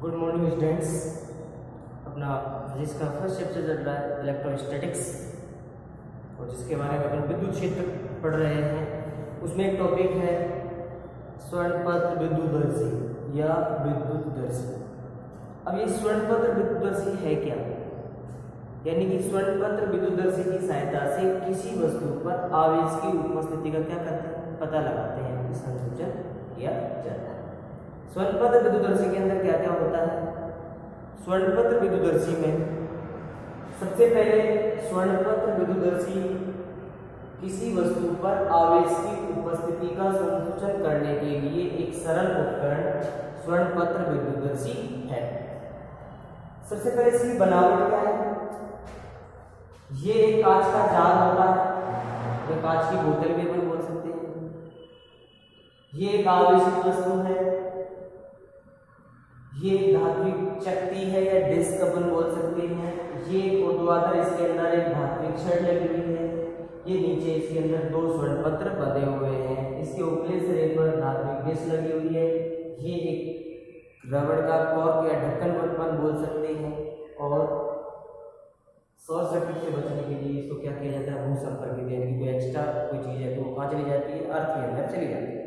Good morning students. अपना physics का first chapter चल रहा है इलेक्ट्रोस्टैटिक्स, और जिसके बारे में अपन विद्युत क्षेत्र पढ़ रहे हैं। उसमें एक टॉपिक है स्वर्णपत्र विद्युतदर्शी या विद्युतदर्शी। अब ये स्वर्णपत्र विद्युतदर्शी है क्या? यानी कि स्वर्णपत्र विद्युतदर्शी की सहायता से किसी वस्तु पर आवेश की उपस्थिति का क्या करते हैं, पता लगाते हैं, संसूचन किया जाता है। स्वर्णपत्र विद्युतदर्शी के अंदर क्या क्या होता है? स्वर्णपत्र विद्युतदर्शी में सबसे पहले स्वर्णपत्र विद्युतदर्शी किसी वस्तु पर आवेश की उपस्थिति का संसूचन करने के लिए एक सरल उपकरण स्वर्णपत्र विद्युतदर्शी है। सबसे पहले इसकी बनावट क्या है? ये एक कांच का जार होता है, या कांच की बोतल भी अपन बोल सकते हैं। ये एक आवेशित वस्तु है। ये धात्विक चक्ति है या डिस्क अपन बोल सकते हैं। ये एक ऊर्ध्वाधर, इसके अंदर एक धात्विक छड़ लगी हुई है। ये नीचे इसके अंदर दो स्वर्णपत्र बंधे हुए हैं। इसके ऊपरी सिरे पर धात्विक डिस्क लगी हुई है। ये एक रबड़ का कॉर्क या ढक्कन अपन बोल सकते हैं। और शॉर्ट सर्किट से बचने के लिए इसको क्या किया जाता है, भू संपर्कित, यानी कि कोई एक्स्ट्रा कोई चीज है तो वो कहाँ चली जाती है, अर्थ के अंदर चली जाती है।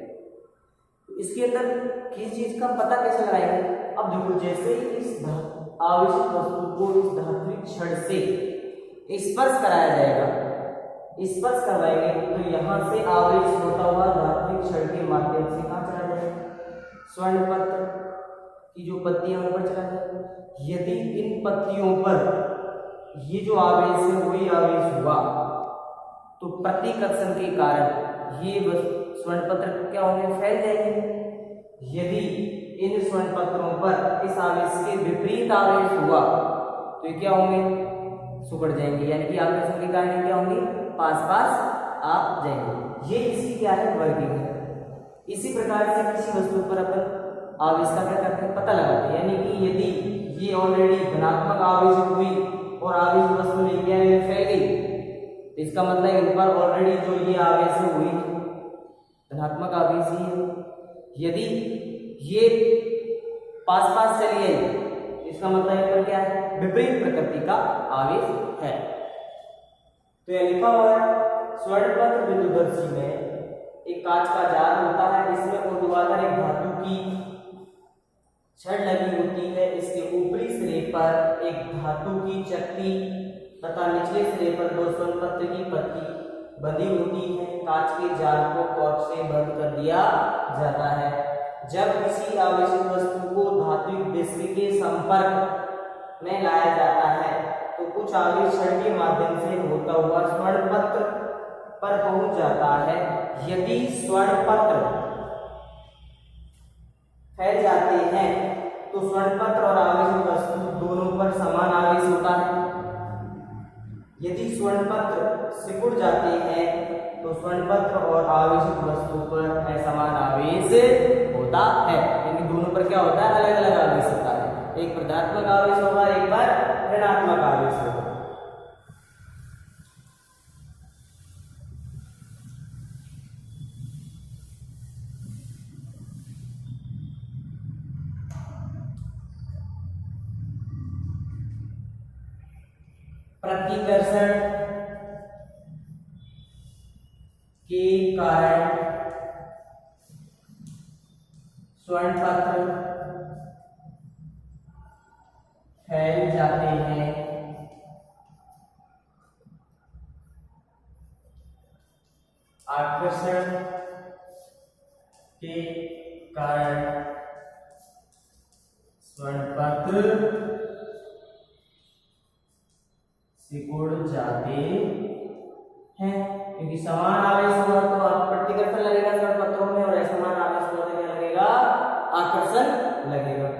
तो इसके अंदर किस चीज का पता कैसे लगाएंगे? अब देखो, जैसे ही इस आवेशित वस्तु को इस धात्विक छड़ से स्पर्श कराया जाएगा, स्पर्श करवाएंगे तो यहाँ से आवेश होता हुआ धात्विक छड़ के माध्यम से कहाँ चला जाएगा, स्वर्णपत्र की जो पत्तियां उन पर चला जाएगा। यदि इन पत्तियों पर ये जो आवेश है वही आवेश हुआ तो प्रतिकर्षण के कारण ये स्वर्णपत्र क्या होंगे, फैल जाएंगे। यदि इन स्वर्णपत्रों पर इस आवेश के विपरीत आवेश हुआ तो ये क्या होंगे, सिकुड़ जाएंगे, यानी कि आकर्षण के कारण क्या होंगे, पास पास आ जाएंगे। ये इसकी क्या है, वर्किंग है। इसी प्रकार से किसी वस्तु पर अपन आवेश का क्या करते हैं, पता लगाते हैं। यानी कि यदि ये ऑलरेडी धनात्मक आवेशित हुई और आवेश वस्तु लेके आए फैल गई, तो इसका मतलब इन पर ऑलरेडी जो ये आवेश है वही धनात्मक आवेश ही है। यदि ये पास पास चली आई, इसका मतलब इन पर क्या है, विपरीत प्रकृति का आवेश है। तो यह लिखा हुआ है स्वर्णपत्र विद्युतदर्शी में एक कांच का जार होता है। इसमें ऊर्ध्वाधर एक धातु की छड़ लगी होती है। इसके ऊपरी सिरे पर एक धातु की चक्ति तथा निचले सिरे पर दो स्वर्णपत्र की पत्ती बंधी होती है। कांच के जार को कॉर्क से बंद कर दिया जाता है। जब किसी आवेशित वस्तु को धात्विक डिस्क के संपर्क में लाया जाता है तो कुछ आवेश छड़ के माध्यम से होता हुआ स्वर्णपत्र पर पहुंच जाता है। यदि स्वर्णपत्र फैल जाते हैं तो स्वर्णपत्र और आवेशित वस्तु दोनों पर समान आवेश होता है। यदि स्वर्णपत्र सिकुड़ जाते हैं तो स्वर्णपत्र और आवेशित वस्तु पर असमान आवेश होता है। यानी दोनों पर क्या होता है, अलग अलग आवेश होता है। एक पर धनात्मक आवेश होगा, एक पर ऋणात्मक आवेश होगा। प्रतिकर्षण के कारण स्वर्णपत्र फैल जाते हैं। आकर्षण के कारण स्वर्णपत्र सिकुड़ जाते हैं, क्योंकि समान आवेश होगा तो आप प्रतिकर्षण लगेगा स्वर्णपत्रों में, और असमान आवेश होने में लगेगा आकर्षण लगेगा।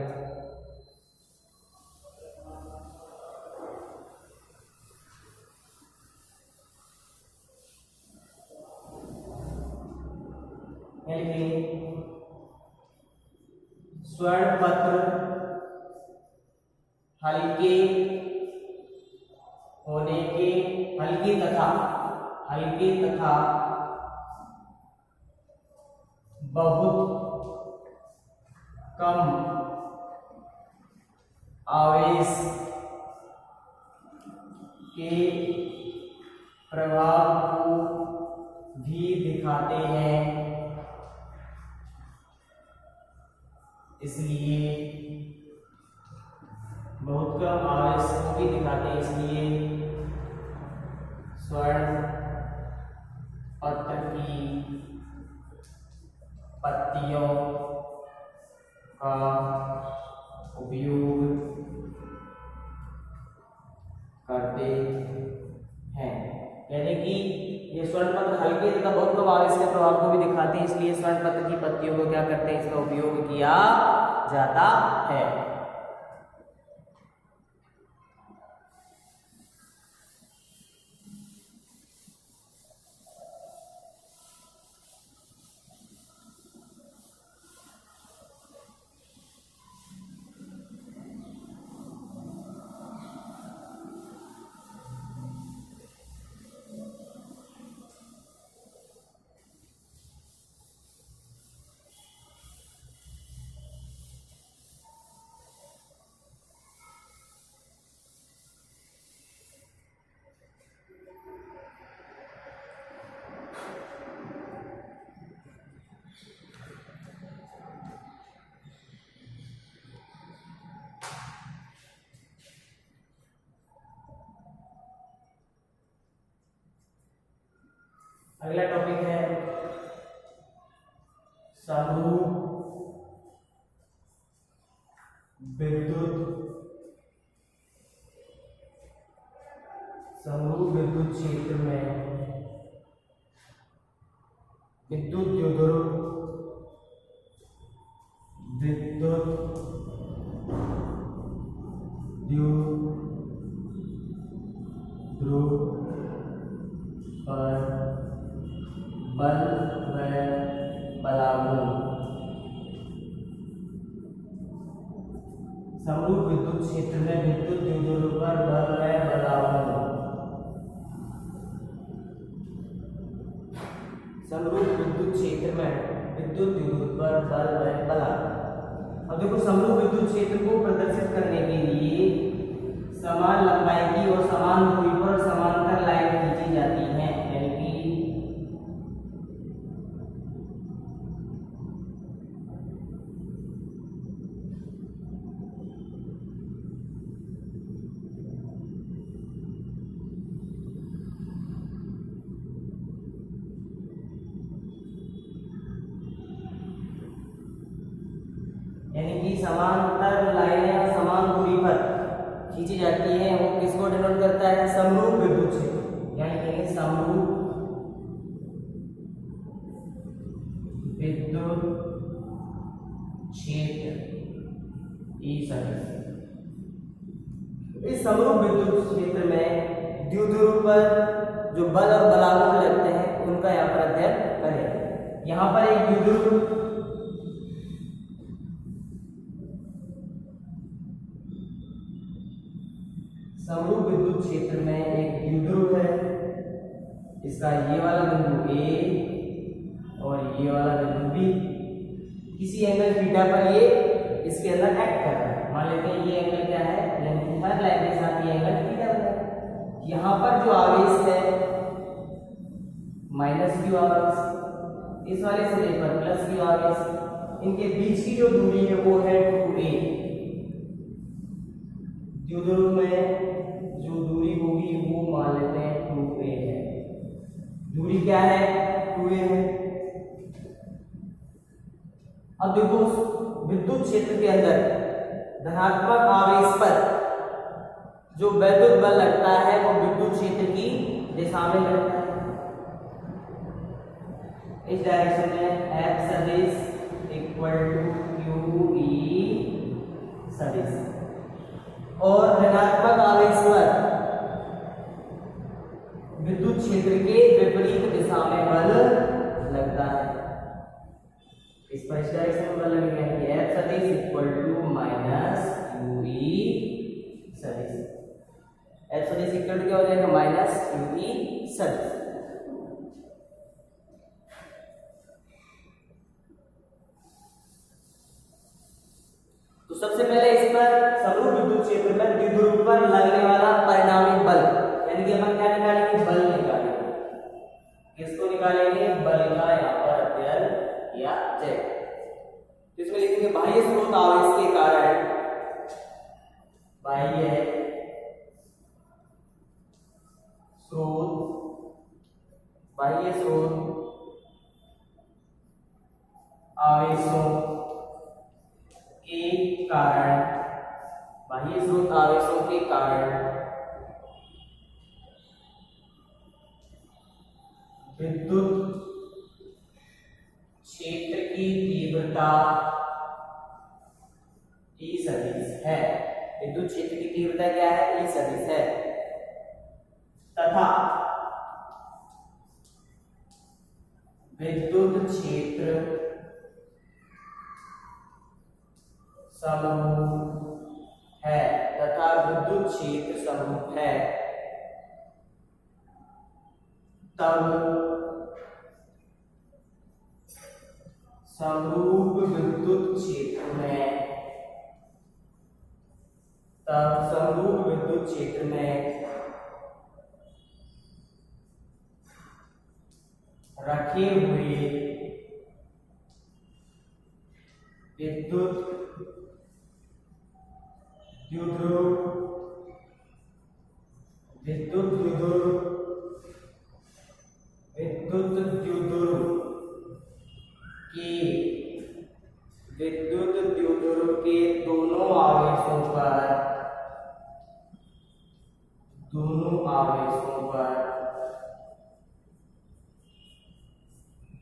स्वर्णपत्र हल्के होने के हल्के तथा बहुत कम आवेश के प्रभाव को भी दिखाते हैं, इसलिए बहुत कम आवेश को भी दिखाते हैं, इसलिए स्वर्ण पत्र की पत्तियों का उपयोग करते हैं। यानी कि ये स्वर्ण पत्र हल्के तथा बहुत कम आवेश के प्रभाव को भी दिखाते हैं, इसलिए स्वर्ण पत्र की पत्तियों को क्या करते हैं, इसका उपयोग किया जाता है। अगला टॉपिक है समरूप विद्युत क्षेत्र में विद्युत द्विध्रुव पर बल व बलागुण। समरूप विद्युत क्षेत्र में विद्युत द्विध्रुव पर बल व बलागुण। समरूप विद्युत क्षेत्र में विद्युत द्विध्रुव पर बल व बलागुण। अब देखो, समरूप विद्युत क्षेत्र को प्रदर्शित करने के लिए समान लंबाई की और समान दूरी पर समांतर लाइन खींची जाती है, यानी कि समांतर लाइनें समान दूरी पर खींची जाती है, वो किसको डिनोट करता है, समरूप विद्युत क्षेत्र, यानी कि समरूप विद्युत क्षेत्र। इस समरूप विद्युत क्षेत्र में द्विध्रुव पर जो बल और बलागुण लगते हैं उनका यहाँ पर अध्ययन करें। यहाँ पर एक द्विध्रुव समरूप विद्युत क्षेत्र में एक द्विध्रुव है, इसका ये वाला बिंदु ए और ये वाला बिंदु बी, किसी एंगल थीटा पर ये इसके अंदर एक्ट कर रहा है। मान लेते हैं ये एंगल क्या है, हर लाइन के साथ ये एंगल थीटा है। यहाँ पर जो आवेश है माइनस क्यू आवेश, इस वाले सिरे पर प्लस क्यू आवेश, इनके बीच की जो दूरी है वो है 2a। द्विध्रुव में जो दूरी होगी वो मान लेते हैं 2a है। दूरी क्या है, 2a है। अब देखो, विद्युत क्षेत्र के अंदर धनात्मक आवेश पर जो वैद्युत बल लगता है वो विद्युत क्षेत्र की दिशा में लगता है, इस डायरेक्शन में F सदिश इक्वल टू QE सदिश। और ऋणात्मक आवेश पर विद्युत क्षेत्र के विपरीत दिशा में बल लगता है, इस पर इस डायरेक्शन में बल लगेगा कि F सदिश इक्वल टू माइनस QE सदिश। F सदिश इक्वल टू क्या हो जाएगा, माइनस QE सदिश। तो सबसे पहले इस पर समरूप विद्युत क्षेत्र में द्विध्रुव पर लगने वाला परिणामी बल, यानी कि अपन क्या निकालेंगे, बल निकालेंगे। किसको निकालेंगे, बल का यहाँ पर अध्ययन किया जाए। इसमें लिखेंगे बाह्य स्रोत आवेश के कारण, बाह्य स्रोत आवेशों के कारण, बाह्य स्रोत आवेशों के कारण विद्युत क्षेत्र की तीव्रता E सदिश है। विद्युत क्षेत्र की तीव्रता क्या है, E सदिश है। तथा विद्युत क्षेत्र समरूप है, तथा विद्युत क्षेत्र समरूप है, तब समरूप विद्युत क्षेत्र में, तब समरूप विद्युत क्षेत्र में रखे हुए विद्युत द्विध्रुव के दोनों आवेशों पर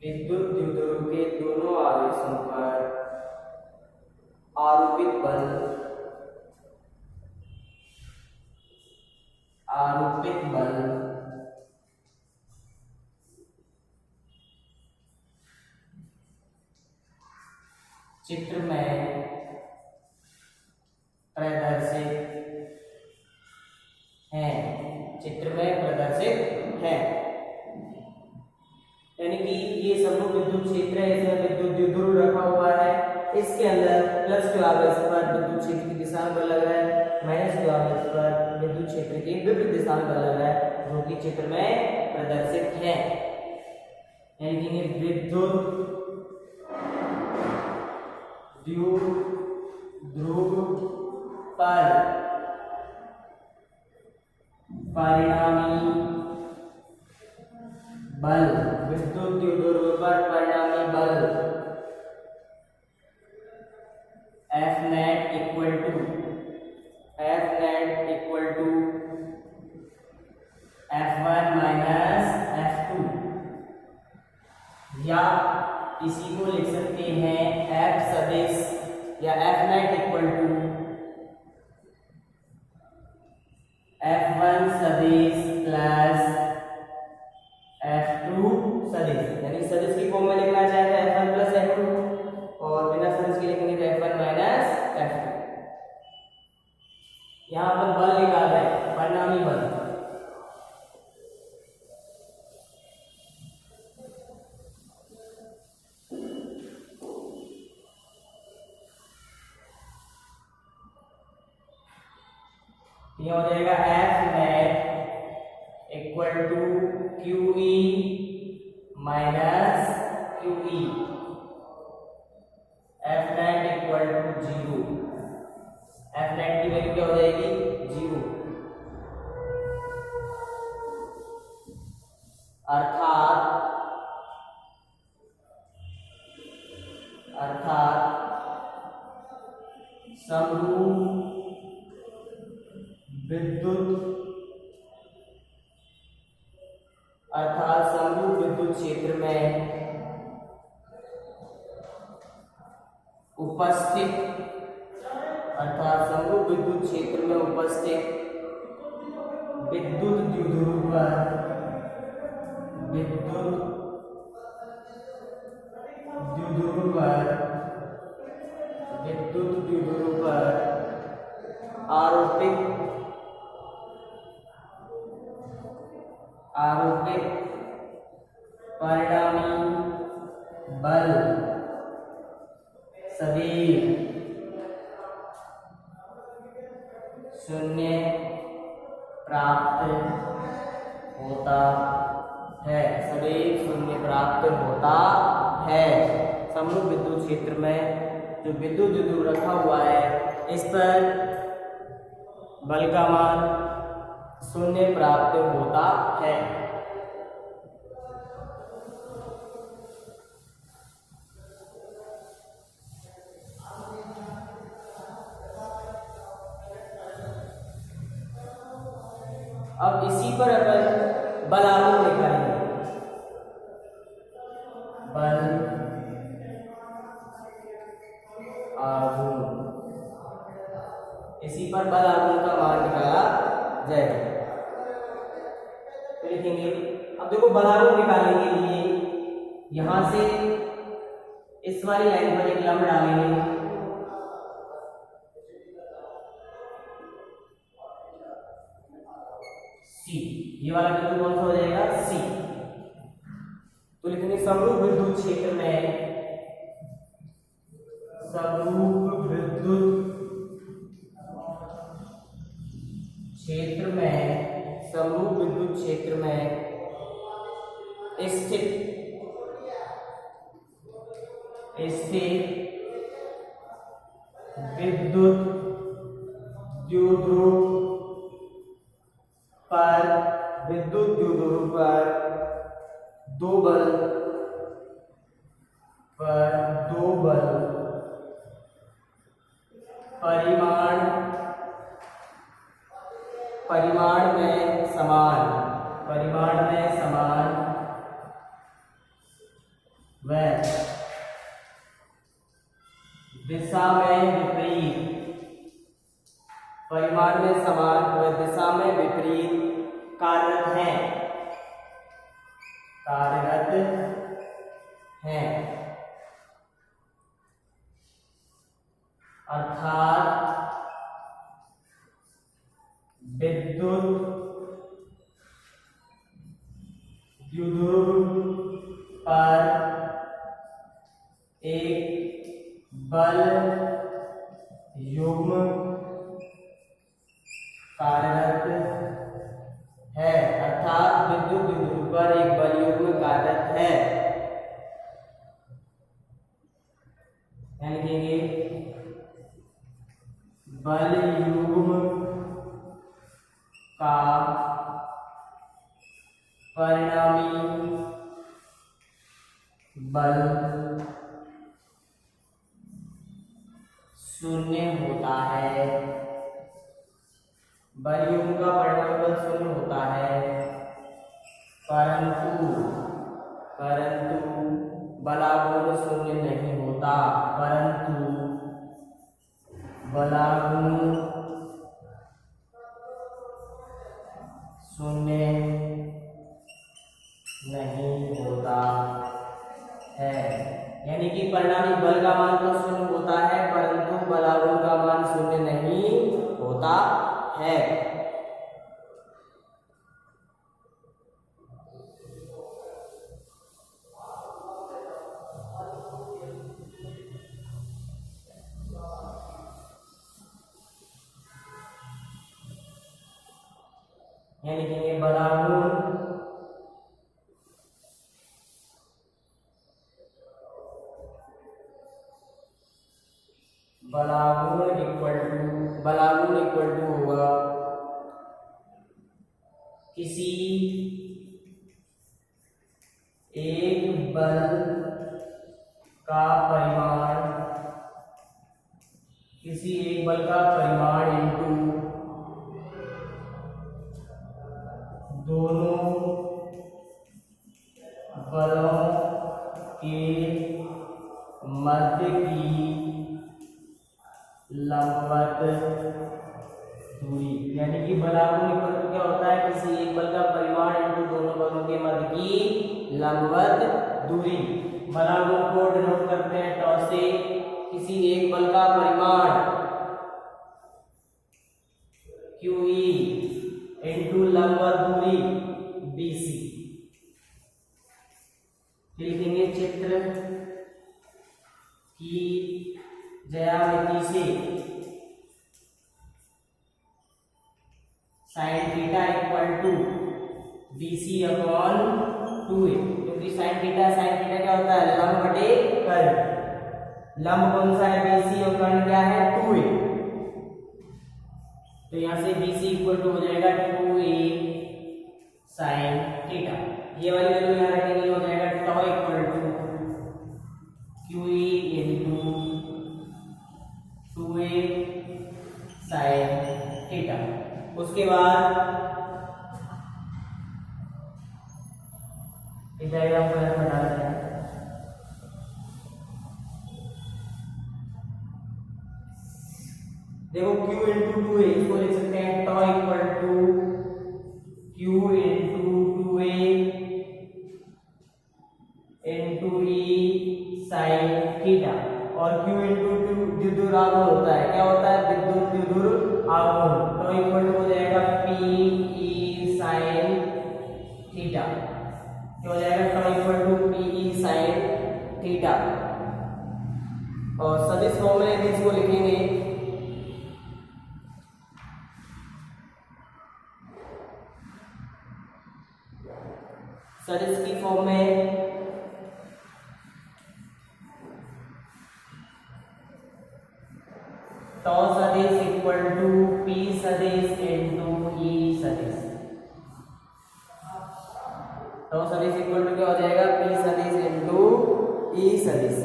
विद्युत द्विध्रुव के दोनों आवेशों पर आरोपित बल चित्र में प्रदर्शित है। यानी कि ये समरूप विद्युत क्षेत्र है, इसमें विद्युत द्विध्रुव रखा हुआ है, इसके अंदर प्लस के आवेश पर विद्युत क्षेत्र की दिशा में बल लग रहा है, माइनस के आवेश पर विद्युत क्षेत्र की विपरीत दिशा में बल लग रहा है, जो कि चित्र में प्रदर्शित है। यानी कि विद्युत द्विध्रुव पर परिणामी बल, विद्युत द्विध्रुव पर परिणामी बल F net equal to F1 minus F2, या इसी को लिख सकते हैं F सदिश या F net equal to F1 सदिश प्लस F2 सदिश, यानी सदिश की फॉर्म में लिखना चाहे तो F1 प्लस F2 और बिना सदिश के लिखेंगे तो F1 माइनस F2। यहाँ पर बल निकाल रहे हैं, परिणामी बल। ये हो जाएगा F net equal to QE minus QE, F net equal to 0, F net की वैल्यू क्या हो जाएगी, 0। अर्थात समरूप विद्युत क्षेत्र में उपस्थित, विद्युत द्विध्रुव पर आरोपित परिणामी बल सदिश शून्य प्राप्त होता है, सदैव शून्य प्राप्त होता है। समरूप विद्युत क्षेत्र में जो विद्युत द्विध्रुव रखा हुआ है इस पर बल का मान शून्य प्राप्त होता है। अब इसी पर अपन बल आघूर्ण निकालेंगे। बल आघूर्ण, इसी पर बल आघूर्ण का मान निकाला जाएगा। तो लिखेंगे, अब देखो बल आघूर्ण निकालने के लिए यहां से इस वाली लाइन पर एक लंब डालेंगे, सी। ये वाला बिंदु कौन सा हो जाएगा? सी। तो लिखेंगे समरूप विद्युत क्षेत्र में, समरूप विद्युत क्षेत्र में, समरूप विद्युत क्षेत्र में स्थित विद्युत द्विध्रुव पर, विद्युत द्विध्रुव पर दो बल परिमाण में समान व दिशा में विपरीत, परिमाण में समान व दिशा में विपरीत कार्यरत हैं, अर्थात विद्युत द्विध्रुव पर एक बल युग्म कार्यरत है, अर्थात विद्युत द्विध्रुव पर एक बल युग्म कार्यरत है। लिखेंगे बल युग्म का परिणामी बल शून्य होता है, बल युग्म का परिणामी बल शून्य होता है, परंतु बलाघूर्ण शून्य नहीं होता, परंतु बलाघूर्ण शून्य नहीं होता है। यानी कि परिणामी बल का मान तो शून्य होता है, परंतु बलाघूर्ण का मान शून्य नहीं होता है। यहाँ लिखेंगे बलाघूर्ण इक्वल टू होगा किसी एक बल का परिमाण इंटू दोनों बलों के मध्य की लंबवत दूरी। यानी कि बलाघूर्ण इक्वल टू क्या होता है? किसी एक बल का परिमाण इंटू दोनों बलों के मध्य की लंबवत दूरी। बलाघूर्ण को डिनोट करते हैं टॉ से। किसी एक बल का परिमाण QE इंटू लंबवत दूरी BC। लिखेंगे चित्र की ज्यामिति से BC अपॉन 2a, क्योंकि साइन थीटा क्या होता है, लंब बटे कर्ण। लंब कौन सा है, BC, और कर्ण क्या है, 2a। तो यहाँ से BC इक्वल टू हो जाएगा 2a साइन थीटा। ये वाली वैल्यू यहाँ रखेंगे, हो जाएगा tau equal to QE into 2a sine theta. उसके बाद इस डायग्राम को यहाँ हटा देते हैं। देखो Q इंटू 2a, इसको लिख सकते हैं tau equal to Q into 2a into E sine theta. और Q इंटू द्विध्रुव आघूर्ण होता है, क्या होता है, विद्युत द्विध्रुव आघूर्ण। टॉ इक्वल टू हो जाएगा PE साइन थीटा। क्या हो जाएगा, tau equal to PE sine theta. और सदिश फॉर्म में यदि इसको लिखेंगे, सदिश की फॉर्म में टॉ सदिश इक्वल टू P सदिश इंटू E सदिश। टॉ सदिश इक्वल टू क्या हो जाएगा, P सदिश इंटू E सदिश।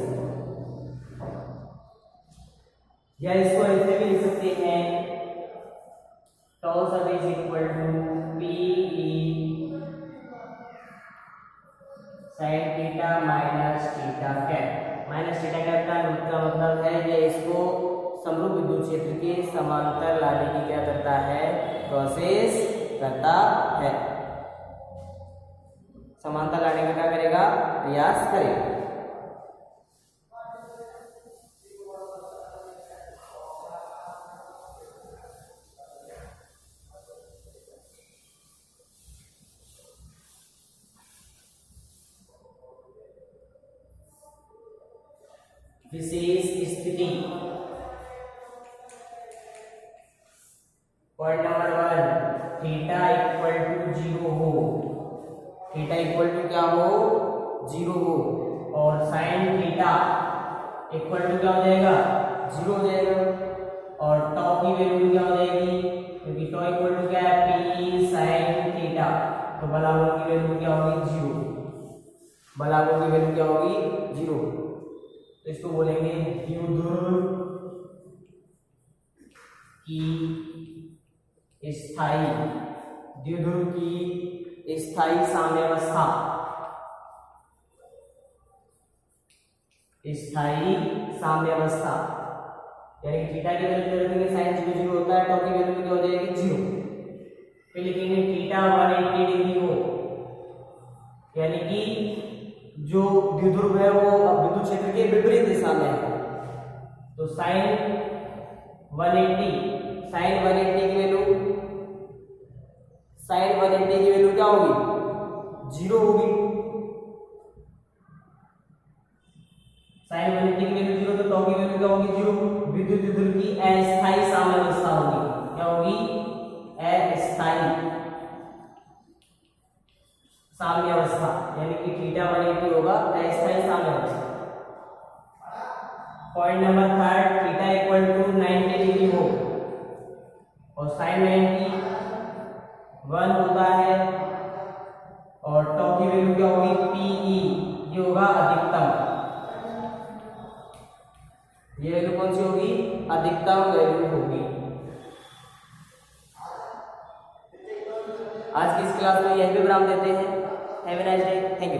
या इसको ऐसे भी लिख सकते हैं, टॉ सदिश equal to PE sine theta minus theta cap. Minus theta cap का मतलब है ये इसको समरूप विद्युत क्षेत्र के समांतर लाने की क्या करता है, प्रोसेस करता है। समांतर लाने का क्या करेगा, प्रयास करेगा। विशेष स्थिति, point number 1, theta equal to 0 हो, थीटा इक्वल टू क्या हो, 0 हो, और साइन थीटा इक्वल टू क्या हो जाएगा, 0 हो जाएगा। और टॉ की वैल्यू क्या हो जाएगी, क्योंकि टॉ इक्वल टू क्या है, P साइन थीटा, तो बलागुण की वैल्यू क्या होगी, 0। बलागुण की वैल्यू क्या होगी, 0। तो इसको बोलेंगे द्विध्रुव की स्थायी, द्विध्रुव की स्थायी साम्यावस्था, स्थायी साम्यावस्था। यानी थीटा की वैल्यू रखेंगे साइन 0 होता है, टॉ की वैल्यू क्या हो जाएगी, 0। फिर लिखेंगे थीटा 180 डिग्री हो, यानी कि जो द्विध्रुव है वो विद्युत क्षेत्र के विपरीत दिशा में है। तो साइन 180 की वैल्यू, साइन 180 की वैल्यू क्या होगी, 0 होगी। साइन 180 की वैल्यू 0, तो टॉ की वैल्यू क्या होगी, 0। विद्युत द्विध्रुव की अस्थायी साम्यावस्था होगी, क्या होगी, अस्थायी साम्यावस्था, यानी कि थीटा 180 होगा अस्थायी साम्यावस्था। Point number 3, theta equal to 90 degree हो, और साइन 90 1 होता है, और टॉ की वैल्यू क्या होगी, PE, ये होगा अधिकतम। ये वैल्यू कौन सी होगी, अधिकतम वैल्यू होगी। आज की इस क्लास में यही विराम देते हैं। Have a nice day, thank you.